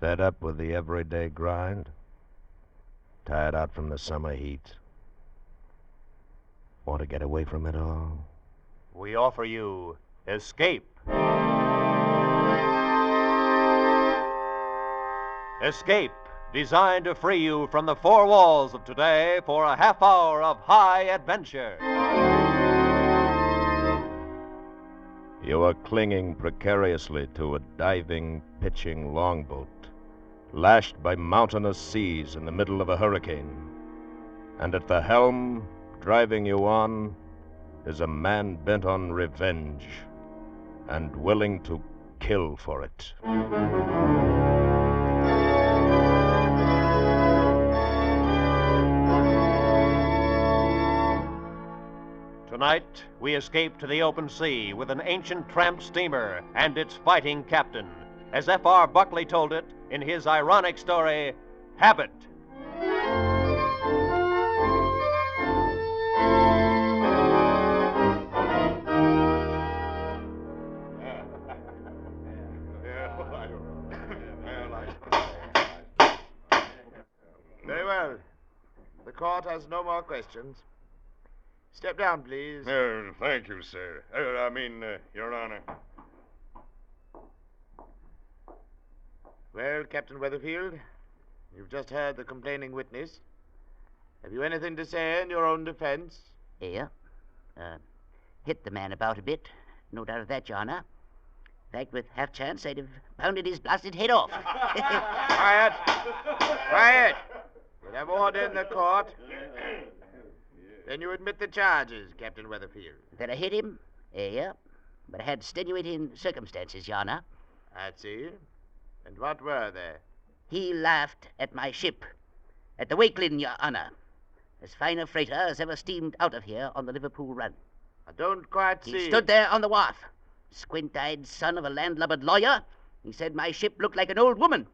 Fed up with the everyday grind? Tired out from the summer heat? Want to get away from it all? We offer you Escape. Escape, designed to free you from the four walls of today for a half hour of high adventure. You are clinging precariously to a diving, pitching longboat, lashed by mountainous seas in the middle of a hurricane. And at the helm, driving you on, is a man bent on revenge and willing to kill for it. Tonight, we escape to the open sea with an ancient tramp steamer and its fighting captain, as F.R. Buckley told it in his ironic story, Habit. Very well. The court has no more questions. Step down, please. Thank you, sir. Your Honor. Well, Captain Weatherfield, you've just heard the complaining witness. Have you anything to say in your own defense? Yeah. Hit the man about a bit. No doubt of that, Your Honor. In fact, with half chance, I'd have pounded his blasted head off. Quiet! Quiet! We'll have order in the court. Then you admit the charges, Captain Weatherfield. That I hit him? Yeah. But I had extenuating circumstances, Your Honor. I see. And what were they? He laughed at my ship. At the Wakelin, Your Honor. As fine a freighter as ever steamed out of here on the Liverpool run. I don't quite see. He stood there on the wharf, squint-eyed son of a landlubbered lawyer. He said my ship looked like an old woman,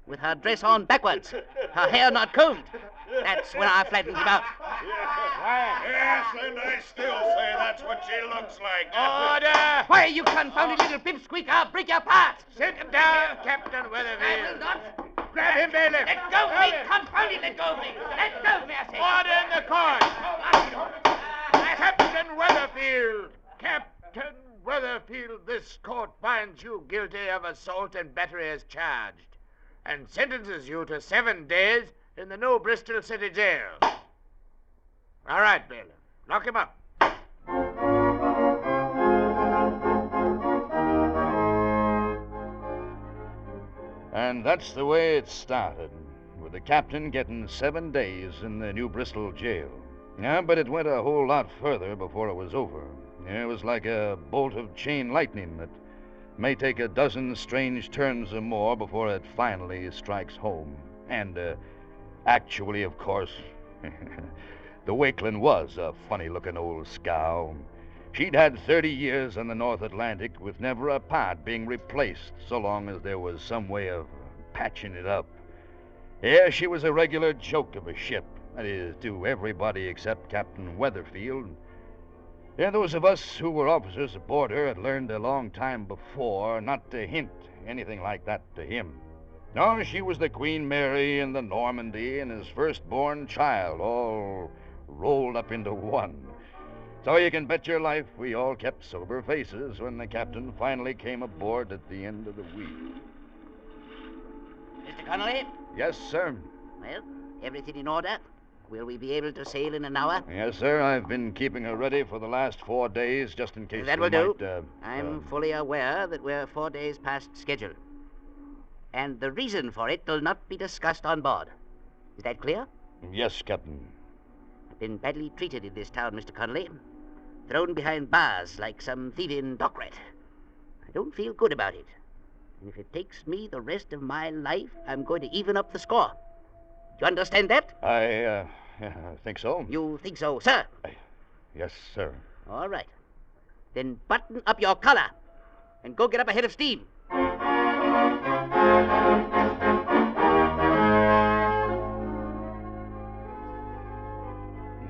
with her dress on backwards, her hair not combed. That's when I flattened him out. Yes, and I still say that's what she looks like. Order! Why, you confounded little pipsqueak, I'll break your part. Sit him down, Captain Weatherfield. I will not. Grab him, bailiff. Let go of me, confound it, let go of me. Let go of me, I say. Order in the court. Captain Weatherfield. Captain Weatherfield, this court finds you guilty of assault and battery as charged, and sentences you to 7 days in the New Bristol City Jail. All right, bailiff. Lock him up. And that's the way it started, with the captain getting 7 days in the New Bristol jail. Yeah, but it went a whole lot further before it was over. It was like a bolt of chain lightning that may take a dozen strange turns or more before it finally strikes home. And, actually, of course, the Wakelin was a funny-looking old scow. She'd had 30 years on the North Atlantic with never a part being replaced so long as there was some way of patching it up. Yeah, she was a regular joke of a ship. That is, to everybody except Captain Weatherfield. Yeah, those of us who were officers aboard her had learned a long time before not to hint anything like that to him. No, she was the Queen Mary and the Normandy and his firstborn child, all rolled up into one. So you can bet your life we all kept sober faces when the captain finally came aboard at the end of the week. Mr. Connolly? Yes, sir. Well, everything in order? Will we be able to sail in an hour? Yes, sir. I've been keeping her ready for the last 4 days, just in case That we will do. might, I'm fully aware that we're 4 days past schedule. And the reason for it will not be discussed on board. Is that clear? Yes, Captain. I've been badly treated in this town, Mr. Connolly. Thrown behind bars like some thieving dock rat. I don't feel good about it. And if it takes me the rest of my life, I'm going to even up the score. You understand that? I think so. You think so, sir? Yes, sir. All right. Then button up your collar and go get up a head of steam.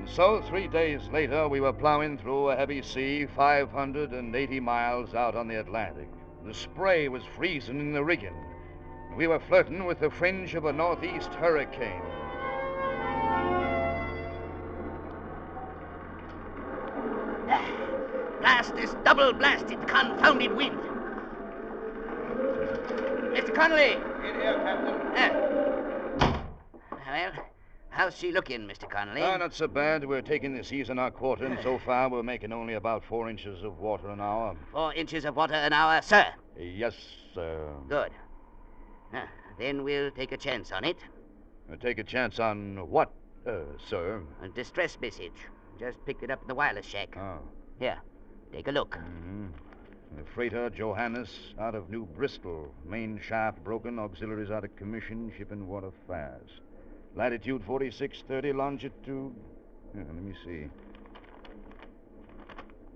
So 3 days later, we were plowing through a heavy sea 580 miles out on the Atlantic. The spray was freezing in the rigging. We were flirting with the fringe of a northeast hurricane. Blast this double-blasted, confounded wind. Mr. Connolly! In here, Captain. Well, how's she looking, Mr. Connolly? Not so bad. We're taking the seas in our quarter, and so far we're making only about 4 inches of water an hour. 4 inches of water an hour, sir. Yes, sir. Good. Then we'll take a chance on it. Take a chance on what, sir? A distress message. Just picked it up in the wireless shack. Oh. Here, take a look. Mm-hmm. The freighter Johannes out of New Bristol. Main shaft broken, auxiliaries out of commission, shipping water fast. Latitude 4630, longitude... let me see.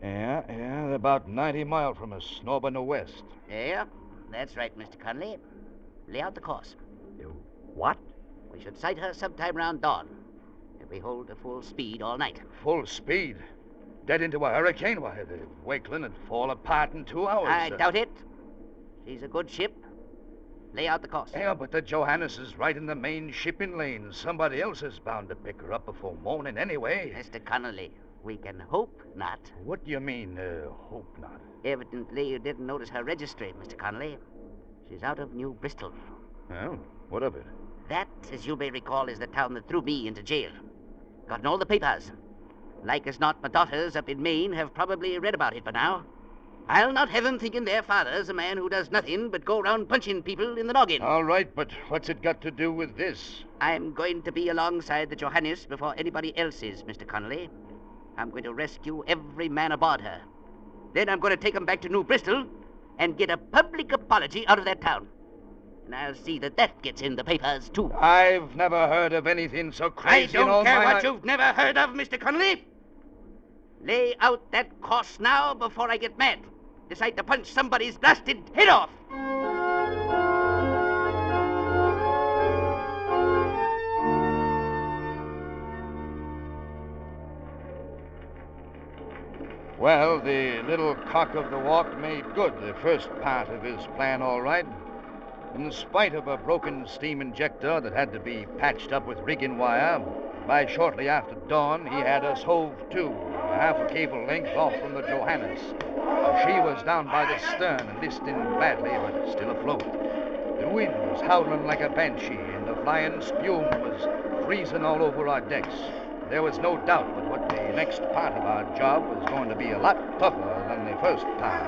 Yeah, they're about 90 miles from us, northern or west. Yeah, that's right, Mr. Connolly. Lay out the course. What? We should sight her sometime round dawn. If we hold to full speed all night. Full speed? Dead into a hurricane? Why, the Wakeland would fall apart in 2 hours. I doubt it. She's a good ship. Lay out the course. Yeah, but the Johannes is right in the main shipping lane. Somebody else is bound to pick her up before morning anyway. Mr. Connolly, we can hope not. What do you mean, hope not? Evidently you didn't notice her registry, Mr. Connolly. She's out of New Bristol. Well, what of it? That, as you may recall, is the town that threw me into jail. Gotten all the papers. Like as not, my daughters up in Maine have probably read about it by now. I'll not have them thinking their father's a man who does nothing but go around punching people in the noggin. All right, but what's it got to do with this? I'm going to be alongside the Johannes before anybody else is, Mr. Connolly. I'm going to rescue every man aboard her. Then I'm going to take them back to New Bristol and get a public apology out of that town. And I'll see that that gets in the papers, too. I've never heard of anything so crazy I in all don't care my what you've never heard of, Mr. Connolly. Lay out that course now before I get mad. Decide to punch somebody's blasted head off. Well, the little cock of the walk made good the first part of his plan all right. In spite of a broken steam injector that had to be patched up with rigging wire, by shortly after dawn he had us hove to, half a cable length off from the Johannes. She was down by the stern and listing badly, but still afloat. The wind was howling like a banshee, and the flying spume was freezing all over our decks. There was no doubt but what the next part of our job was going to be a lot tougher than the first part.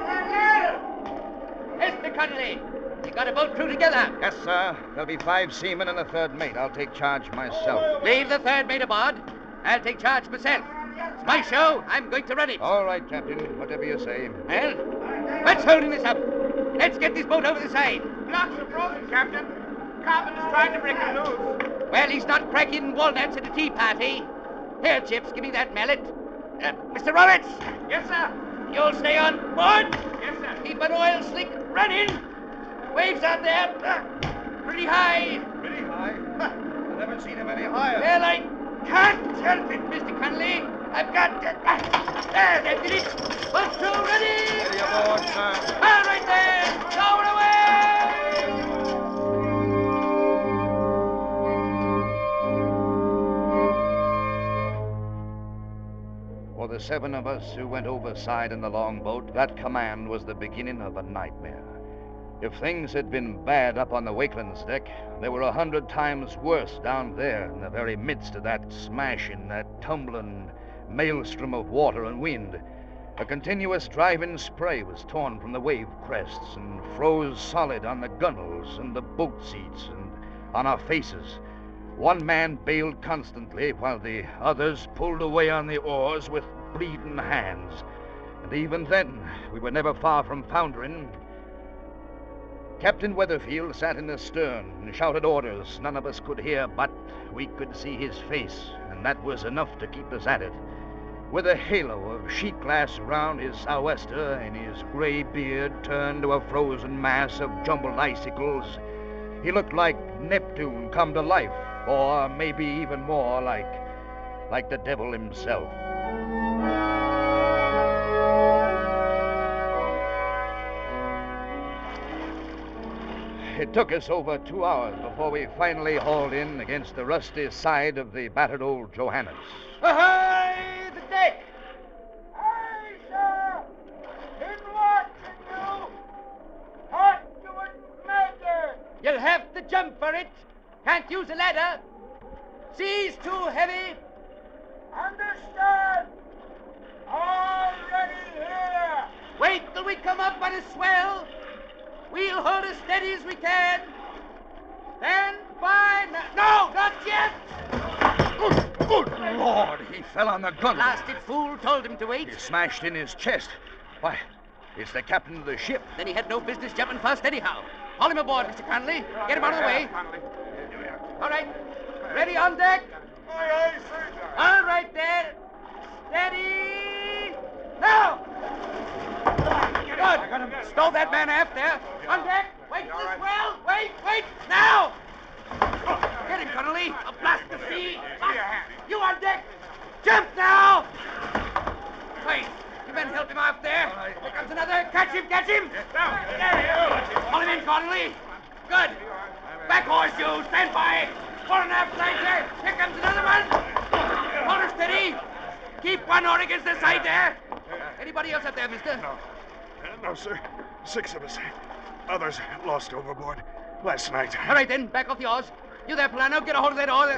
Mr. Connolly, you got a boat crew together. Yes, sir. There'll be 5 seamen and a third mate. I'll take charge myself. Leave the third mate aboard. I'll take charge myself. It's my show. I'm going to run it. All right, Captain. Whatever you say. Well, what's holding this up? Let's get this boat over the side. Blocks are broken, Captain. Carpenter's trying to break it loose. Well, he's not cracking walnuts at a tea party. Here, Chips, give me that mallet. Mr. Roberts! Yes, sir. You'll stay on board. Yes, sir. Keep an oil slick running. Waves out there. Pretty high. Pretty high? I've never seen him any higher. Well, I can't help it, Mr. Connolly. I've got to... There, that did it. Boat crew ready. Ready aboard, sir. All right, there. Lower away. For the 7 of us who went overside in the longboat, that command was the beginning of a nightmare. If things had been bad up on the Wakeland's deck, they were 100 times worse down there in the very midst of that smashing, that tumbling maelstrom of water and wind. A continuous driving spray was torn from the wave crests and froze solid on the gunwales and the boat seats and on our faces. One man bailed constantly while the others pulled away on the oars with bleeding hands. And even then, we were never far from foundering. Captain Weatherfield sat in the stern and shouted orders none of us could hear, but we could see his face, and that was enough to keep us at it. With a halo of sheet glass around his sou'wester and his gray beard turned to a frozen mass of jumbled icicles, he looked like Neptune come to life, or maybe even more like the devil himself. it took us over 2 hours before we finally hauled in against the rusty side of the battered old Johannes. Ahoy, the deck! Aye, sir! Been watching you! What do it matter? You'll have to jump for it. Can't use a ladder. Sea's too heavy. Understand? Already here! Wait till we come up on a swell. We'll hold as steady as we can. Stand by. No, not yet. Good Lord, he fell on the gunwale. Blasted fool told him to wait. He smashed in his chest. Why, it's the captain of the ship. Then he had no business jumping first anyhow. Haul him aboard, Mr. Conley. Get him out of the way. All right. Ready on deck? Aye, aye, sir. All right, there. Steady. Now. Good. Stow that man aft there. On deck. Wait for the swell. Wait. Now. Get him, Connolly. I'll blast the sea. You on deck. Jump now. Wait. You men help him out there. Here comes another. Catch him. Haul him in, Connolly. Good. Back horse, you. Stand by. Fore and aft flanker. Here comes another one. Hold her steady. Keep one oar against the side there. Anybody else up there, mister? No, sir. 6 of us. Others lost overboard last night. All right, then. Back off the oars. You there, Polano. Get a hold of that oar.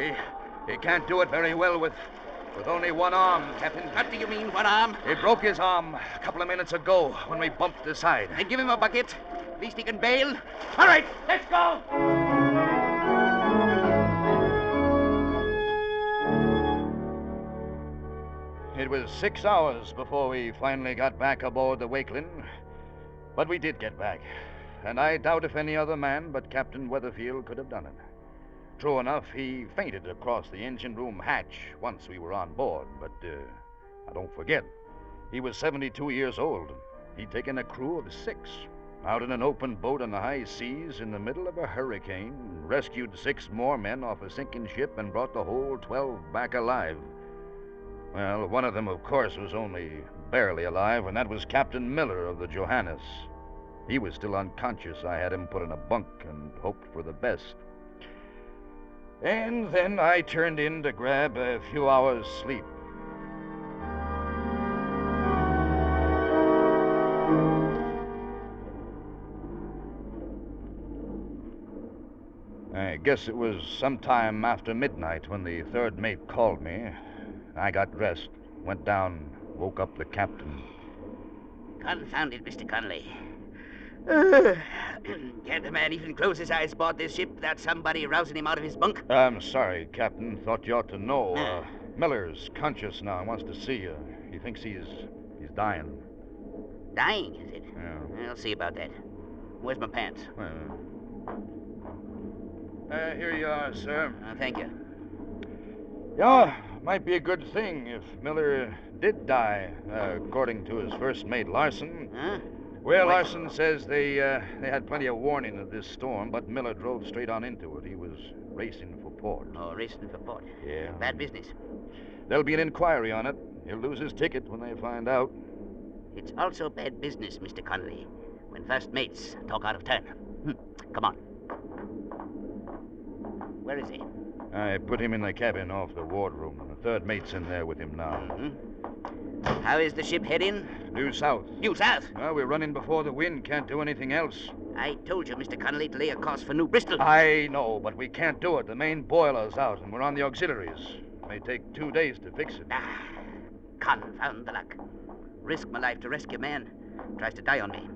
He can't do it very well with only one arm, Captain. What do you mean, one arm? He broke his arm a couple of minutes ago when we bumped the side. Then give him a bucket. At least he can bail. All right, let's go. It was 6 hours before we finally got back aboard the Wakeling. But we did get back. And I doubt if any other man but Captain Weatherfield could have done it. True enough, he fainted across the engine room hatch once we were on board. But don't forget, he was 72 years old. He'd taken a crew of 6 out in an open boat on the high seas in the middle of a hurricane, rescued 6 more men off a sinking ship, and brought the whole 12 back alive. Well, one of them, of course, was only barely alive, and that was Captain Miller of the Johannes. He was still unconscious. I had him put in a bunk and hoped for the best. And then I turned in to grab a few hours' sleep. I guess it was sometime after midnight when the third mate called me. I got dressed, went down, woke up the captain. Confound it, Mr. Conley. Can't a man even close his eyes aboard this ship without somebody rousing him out of his bunk? I'm sorry, Captain. Thought you ought to know. Miller's conscious now. Wants to see you. He thinks he's dying. Dying, is it? Yeah. I'll see about that. Where's my pants? Here you are, sir. Thank you. Yeah, might be a good thing if Miller did die, according to his first mate, Larson. Huh? Well, Larson says they had plenty of warning of this storm, but Miller drove straight on into it. He was racing for port. Oh, racing for port. Yeah. Bad business. There'll be an inquiry on it. He'll lose his ticket when they find out. It's also bad business, Mr. Conley, when first mates talk out of turn. Come on. Where is he? I put him in the cabin off the wardroom. The third mate's in there with him now. Mm-hmm. How is the ship heading? Due south. Due south? Well, we're running before the wind. Can't do anything else. I told you, Mr. Conley, to lay a course for New Bristol. I know, but we can't do it. The main boiler's out, and we're on the auxiliaries. It may take 2 days to fix it. Confound the luck. Risk my life to rescue a man. Tries to die on me.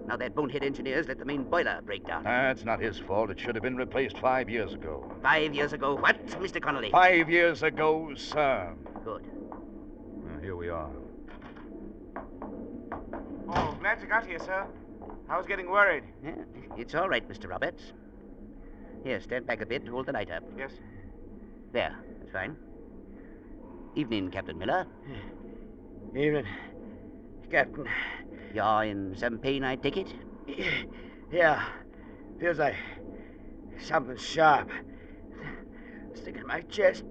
Now that bonehead engineer's let the main boiler break down. That's not his fault. It should have been replaced 5 years ago. 5 years ago? What, Mr. Connolly? 5 years ago, sir. Good. Here we are. Oh, glad you got here, sir. I was getting worried. Yeah, it's all right, Mr. Roberts. Here, stand back a bit and hold the light up. Yes. There, that's fine. Evening, Captain Miller. Evening, Captain. You're in some pain, I take it? Yeah. Feels like something sharp. Sticking in my chest.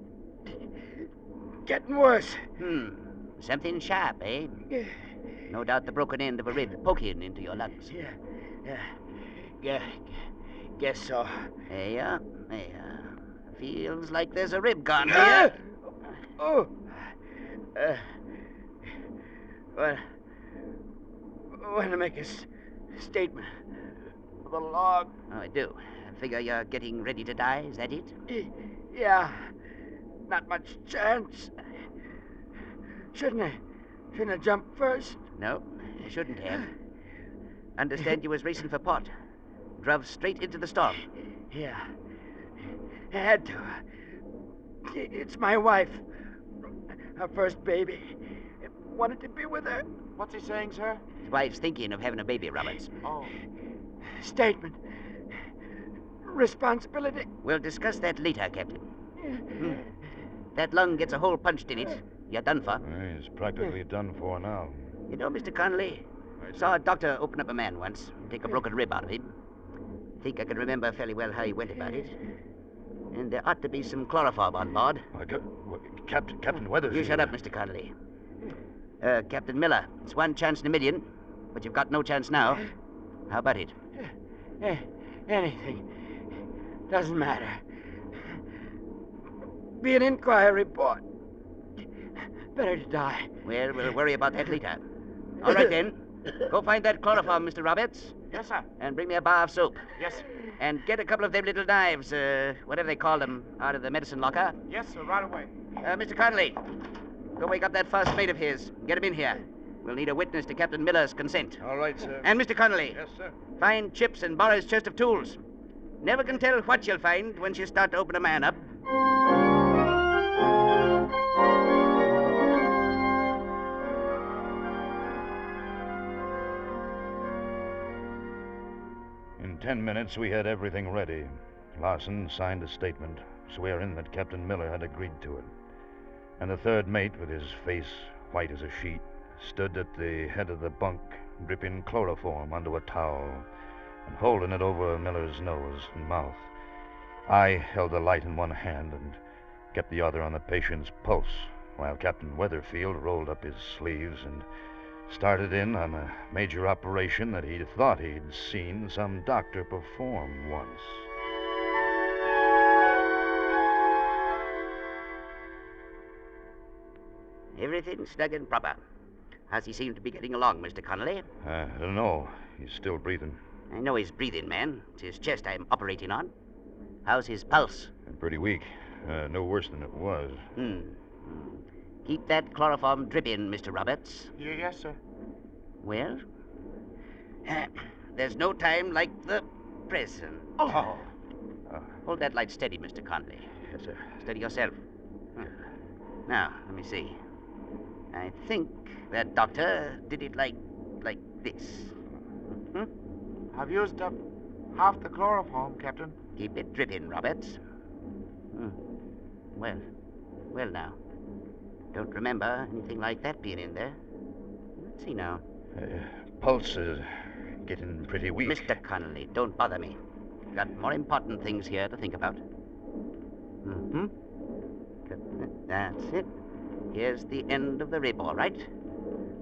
Getting worse. Something sharp, eh? No doubt the broken end of a rib poking into your lungs. Yeah. Guess so. There you are. There you are. Feels like there's a rib gone here. Oh. Well, want to make a statement for the log. Oh, I do. I figure you're getting ready to die. Is that it? Yeah. Not much chance. Shouldn't I jump first? No, you shouldn't have. Understand you was racing for pot. Drove straight into the storm. Yeah. I had to. It's my wife. Her first baby. Wanted to be with her. What's he saying, sir? His wife's thinking of having a baby, Roberts. Oh. Statement. Responsibility. We'll discuss that later, Captain. That lung gets a hole punched in it. You're done for. He's practically done for now. You know, Mr. Connolly, saw a doctor open up a man once, take a broken rib out of him. Think I can remember fairly well how he went about it. And there ought to be some chloroform on board. Captain Weathers. You shut up, Mr. Connolly. Captain Miller, it's one chance in a million, but you've got no chance now. How about it? Anything. Doesn't matter. Be an inquiry report. Better to die. Well, we'll worry about that later. All right, then. Go find that chloroform, Mr. Roberts. Yes, sir. And bring me a bar of soap. Yes, sir. And get a couple of them little knives, whatever they call them, out of the medicine locker. Yes, sir, right away. Mr. Connolly, go wake up that first mate of his. Get him in here. We'll need a witness to Captain Miller's consent. All right, sir. And Mr. Connolly. Yes, sir. Find Chips and borrow his chest of tools. Never can tell what you'll find once you start to open a man up. In 10 minutes, we had everything ready. Larson signed a statement, swearing that Captain Miller had agreed to it. And the third mate, with his face white as a sheet, stood at the head of the bunk, dripping chloroform onto a towel and holding it over Miller's nose and mouth. I held the light in one hand and kept the other on the patient's pulse, while Captain Weatherfield rolled up his sleeves and started in on a major operation that he thought he'd seen some doctor perform once. Everything snug and proper. How's he seem to be getting along, Mr. Connolly? I don't know. He's still breathing. I know he's breathing, man. It's his chest I'm operating on. How's his pulse? Pretty weak. No worse than it was. Keep that chloroform dripping, Mr. Roberts. Yes, sir. Well, there's no time like the present. Oh. Hold that light steady, Mr. Connolly. Yes, sir. Steady yourself. Now, let me see. I think that doctor did it like this. I've used up half the chloroform, Captain. Keep it dripping, Roberts. Well now. Don't remember anything like that being in there. Let's see now. Pulse is getting pretty weak. Mr. Connolly, don't bother me. Got more important things here to think about. That's it. Here's the end of the rib, all right.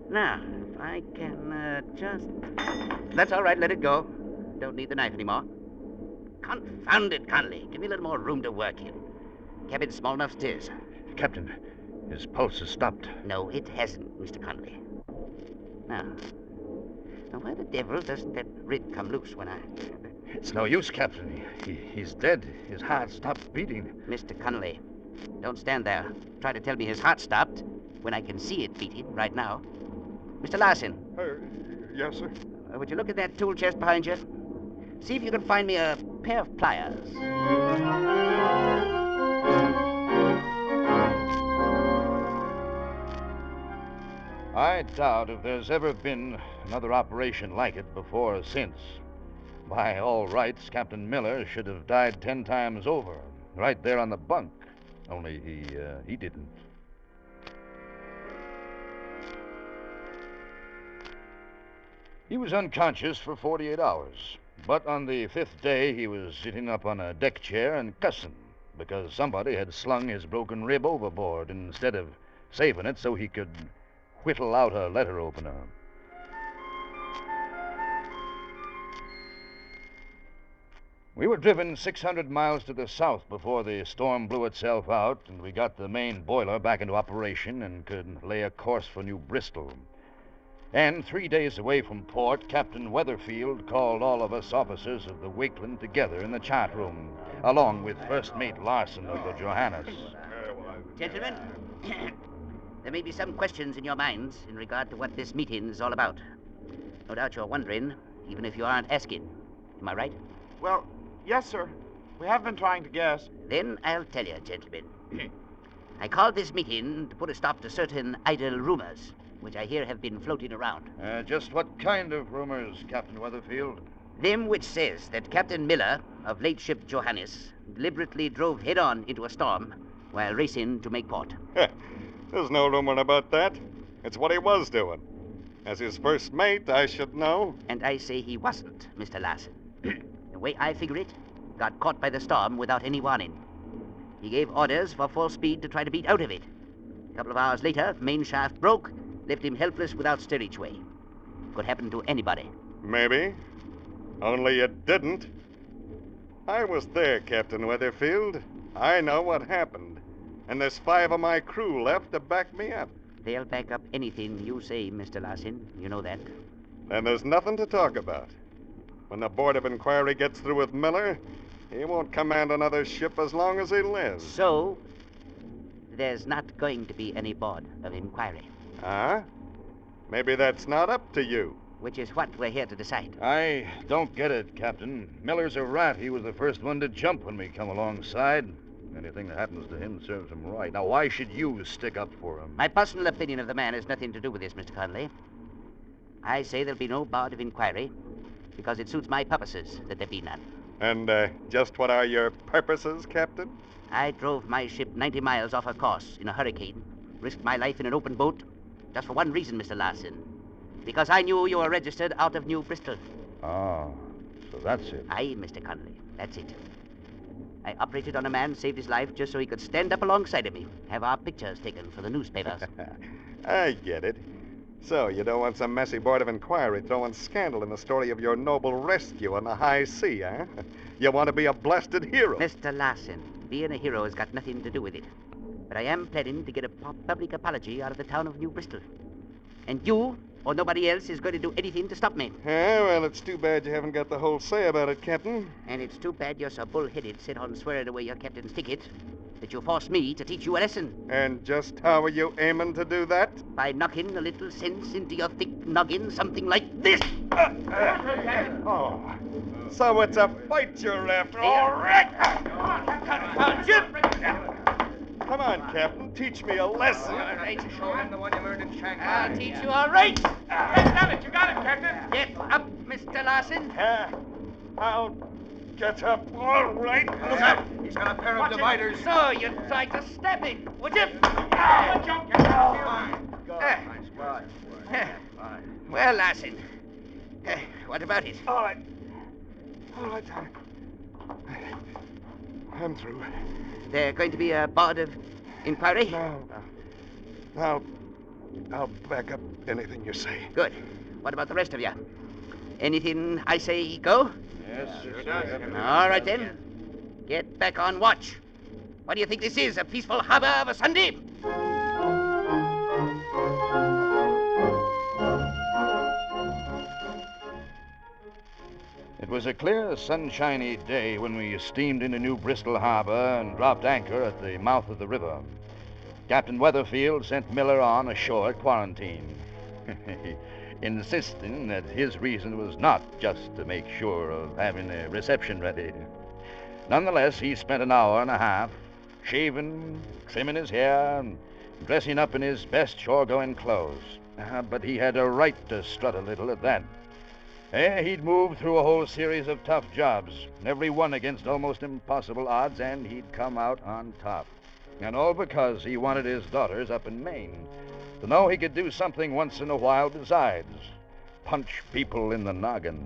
Now, if I can just... That's all right, let it go. Don't need the knife anymore. Confound it, Connolly. Give me a little more room to work in. Cabin's small enough as it is. Captain, his pulse has stopped. No, it hasn't, Mr. Connolly. Now, why the devil doesn't that rib come loose when I... It's no use, Captain. He's dead. His heart stopped beating. Mr. Connolly, don't stand there. Try to tell me his heart stopped when I can see it beating right now. Mr. Larson. Yes, sir. Would you look at that tool chest behind you? See if you can find me a pair of pliers. I doubt if there's ever been another operation like it before or since. By all rights, Captain Miller should have died 10 times over, right there on the bunk. Only he didn't. He was unconscious for 48 hours, but on the 5th day he was sitting up on a deck chair and cussing because somebody had slung his broken rib overboard instead of saving it so he could whittle out a letter opener. We were driven 600 miles to the south before the storm blew itself out, and we got the main boiler back into operation and could lay a course for New Bristol. And 3 days away from port, Captain Weatherfield called all of us officers of the Wakeland together in the chart room, along with First Mate Larson of the Johannes. Gentlemen, there may be some questions in your minds in regard to what this meeting is all about. No doubt you're wondering, even if you aren't asking. Am I right? Well, yes, sir. We have been trying to guess. Then I'll tell you, gentlemen. I called this meeting to put a stop to certain idle rumors, which I hear have been floating around. Just what kind of rumors, Captain Weatherfield? Them which says that Captain Miller of late ship Johannes deliberately drove head-on into a storm while racing to make port. There's no rumor about that. It's what he was doing. As his first mate, I should know. And I say he wasn't, Mr. Larson. The way I figure it, got caught by the storm without any warning. He gave orders for full speed to try to beat out of it. A couple of hours later, main shaft broke, left him helpless without steerage way. Could happen to anybody. Maybe. Only it didn't. I was there, Captain Weatherfield. I know what happened. And there's 5 of my crew left to back me up. They'll back up anything you say, Mr. Larson. You know that. And there's nothing to talk about. When the Board of Inquiry gets through with Miller, he won't command another ship as long as he lives. So, there's not going to be any Board of Inquiry. Huh? Maybe that's not up to you. Which is what we're here to decide. I don't get it, Captain. Miller's a rat. He was the first one to jump when we come alongside. Anything that happens to him serves him right. Now, why should you stick up for him? My personal opinion of the man has nothing to do with this, Mr. Conley. I say there'll be no Board of Inquiry because it suits my purposes that there be none. And just what are your purposes, Captain? I drove my ship 90 miles off her course in a hurricane, risked my life in an open boat, just for one reason, Mr. Larson. Because I knew you were registered out of New Bristol. Ah, so that's it. Aye, Mr. Conley, that's it. I operated on a man, saved his life just so he could stand up alongside of me, have our pictures taken for the newspapers. I get it. So, you don't want some messy Board of Inquiry throwing scandal in the story of your noble rescue on the high sea, huh? You want to be a blasted hero. Mr. Larson, being a hero has got nothing to do with it. But I am planning to get a public apology out of the town of New Bristol. And you, or nobody else, is going to do anything to stop me. Yeah, well, it's too bad you haven't got the whole say about it, Captain. And it's too bad you're so bullheaded, set on swearing away your captain's ticket, that you forced me to teach you a lesson. And just how are you aiming to do that? By knocking a little sense into your thick noggin, something like this. Oh, so it's a fight you're after, all right. Come on, Captain, teach me a lesson. Show him the one you learned in Shanghai. I'll teach you all right. You got it, Captain. Get up, Mr. Larson. I'll get up, all right. Look out! He's got a pair of dividers. So you tried to stab me, would you? Well, Larson, what about it? All right. I'm through. There going to be a Board of Inquiry? No. I'll back up anything you say. Good. What about the rest of you? Anything I say go? Yes, sure. All right, then. Get back on watch. What do you think this is, a peaceful harbor of a Sunday? It was a clear, sunshiny day when we steamed into New Bristol Harbor and dropped anchor at the mouth of the river. Captain Weatherfield sent Miller on ashore at quarantine, insisting that his reason was not just to make sure of having a reception ready. Nonetheless, he spent an hour and a half shaving, trimming his hair, and dressing up in his best shore-going clothes. But he had a right to strut a little at that. He'd moved through a whole series of tough jobs, every one against almost impossible odds, and he'd come out on top. And all because he wanted his daughters up in Maine to know he could do something once in a while besides punch people in the noggin.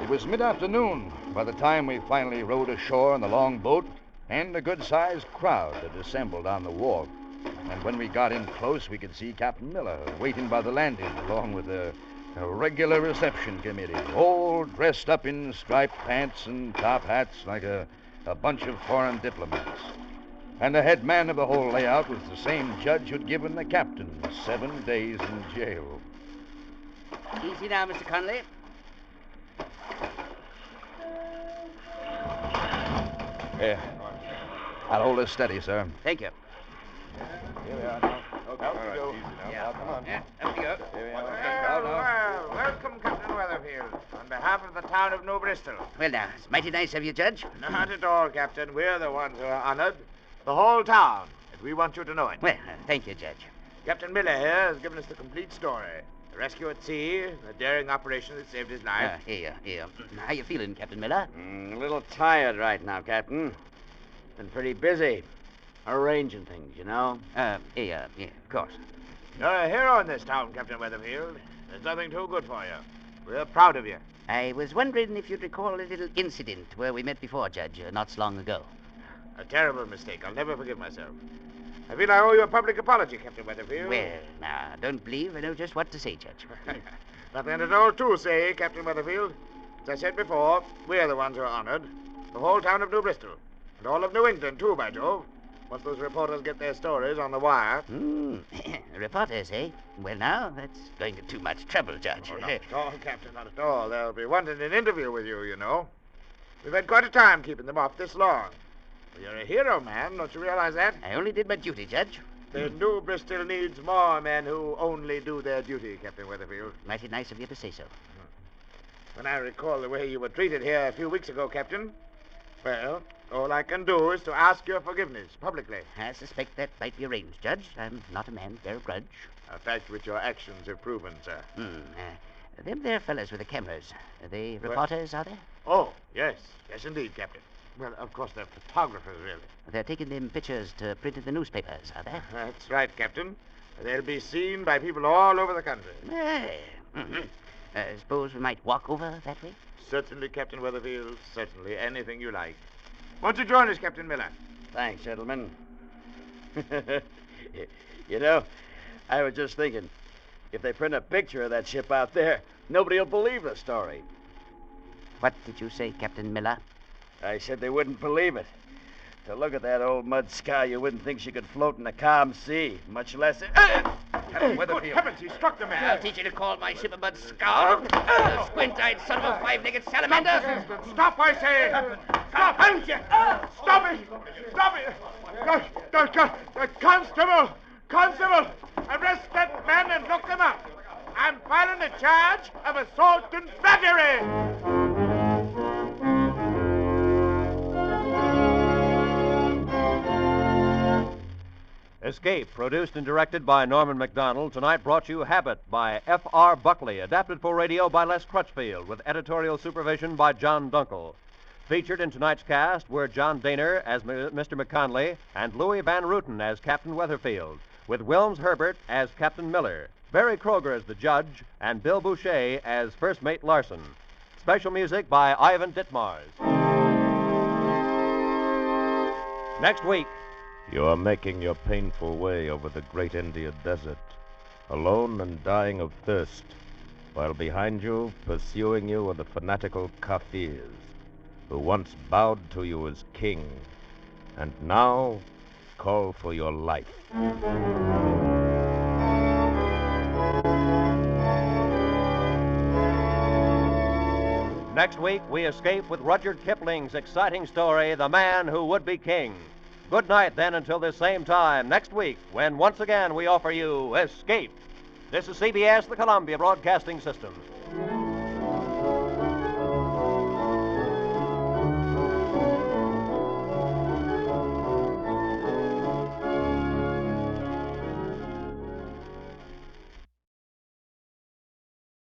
It was mid-afternoon by the time we finally rowed ashore in the longboat, and a good-sized crowd had assembled on the wharf. And when we got in close, we could see Captain Miller waiting by the landing, along with a regular reception committee, all dressed up in striped pants and top hats like a bunch of foreign diplomats. And the head man of the whole layout was the same judge who'd given the captain 7 days in jail. Easy now, Mr. Conley. Here. I'll hold this steady, sir. Thank you. Here we are now. Okay. All right, easy now. Yeah. Come on. Yeah, up we go. Here we are. Well, welcome, Captain Weatherfield, on behalf of the town of New Bristol. Well, now, it's mighty nice of you, Judge. Not at all, Captain. We're the ones who are honored. The whole town. And we want you to know it. Well, thank you, Judge. Captain Miller here has given us the complete story. The rescue at sea, the daring operation that saved his life. Here. How you feeling, Captain Miller? A little tired right now, Captain. Been pretty busy. Arranging things, you know. Yeah, of course. You're a hero in this town, Captain Weatherfield. There's nothing too good for you. We're proud of you. I was wondering if you'd recall a little incident where we met before, Judge, not so long ago. A terrible mistake. I'll never forgive myself. I feel I owe you a public apology, Captain Weatherfield. Well, now, don't believe I know just what to say, Judge. Nothing at all to say, Captain Weatherfield. As I said before, we're the ones who are honored. The whole town of New Bristol. And all of New England, too, by Jove. Once those reporters get their stories on the wire. Reporters, eh? Well, now, that's going to too much trouble, Judge. Oh, not at all, Captain, not at all. They'll be wanting an interview with you, you know. We've had quite a time keeping them off this long. Well, you're a hero, man. Don't you realize that? I only did my duty, Judge. The New Bristol needs more men who only do their duty, Captain Weatherfield. Mighty nice of you to say so. When I recall the way you were treated here a few weeks ago, Captain, well, all I can do is to ask your forgiveness publicly. I suspect that might be arranged, Judge. I'm not a man to bear a grudge. A fact which your actions have proven, sir. Them there fellas with the cameras, are they reporters, are they? Oh, yes. Yes, indeed, Captain. Well, of course, they're photographers, really. They're taking them pictures to print in the newspapers, are they? That's right, Captain. They'll be seen by people all over the country. Suppose we might walk over that way? Certainly, Captain Weatherfield. Certainly. Anything you like. Won't you join us, Captain Miller? Thanks, gentlemen. You know, I was just thinking, if they print a picture of that ship out there, nobody will believe the story. What did you say, Captain Miller? I said they wouldn't believe it. To look at that old mud sky, you wouldn't think she could float in a calm sea, much less... Good heavens, he struck the man. I'll teach you to call my ship a mud scour. Squint-eyed son of a five-legged salamander. Stop, I say. Stop, haven't you? Stop it. Stop it. Constable, arrest that man and look him up. I'm filing a charge of assault and battery. Escape, produced and directed by Norman MacDonald, tonight brought you Habit by F.R. Buckley, adapted for radio by Les Crutchfield, with editorial supervision by John Dunkel. Featured in tonight's cast were John Daner as Mr. McConley and Louis Van Rooten as Captain Weatherfield, with Wilms Herbert as Captain Miller, Barry Kroger as the judge, and Bill Boucher as First Mate Larson. Special music by Ivan Ditmars. Next week, You are making your painful way over the great India desert, alone and dying of thirst, while behind you, pursuing you, are the fanatical Kafirs, who once bowed to you as king, and now call for your life. Next week, we escape with Rudyard Kipling's exciting story, The Man Who Would Be King. Good night, then, until this same time next week, when once again we offer you Escape. This is CBS, the Columbia Broadcasting System.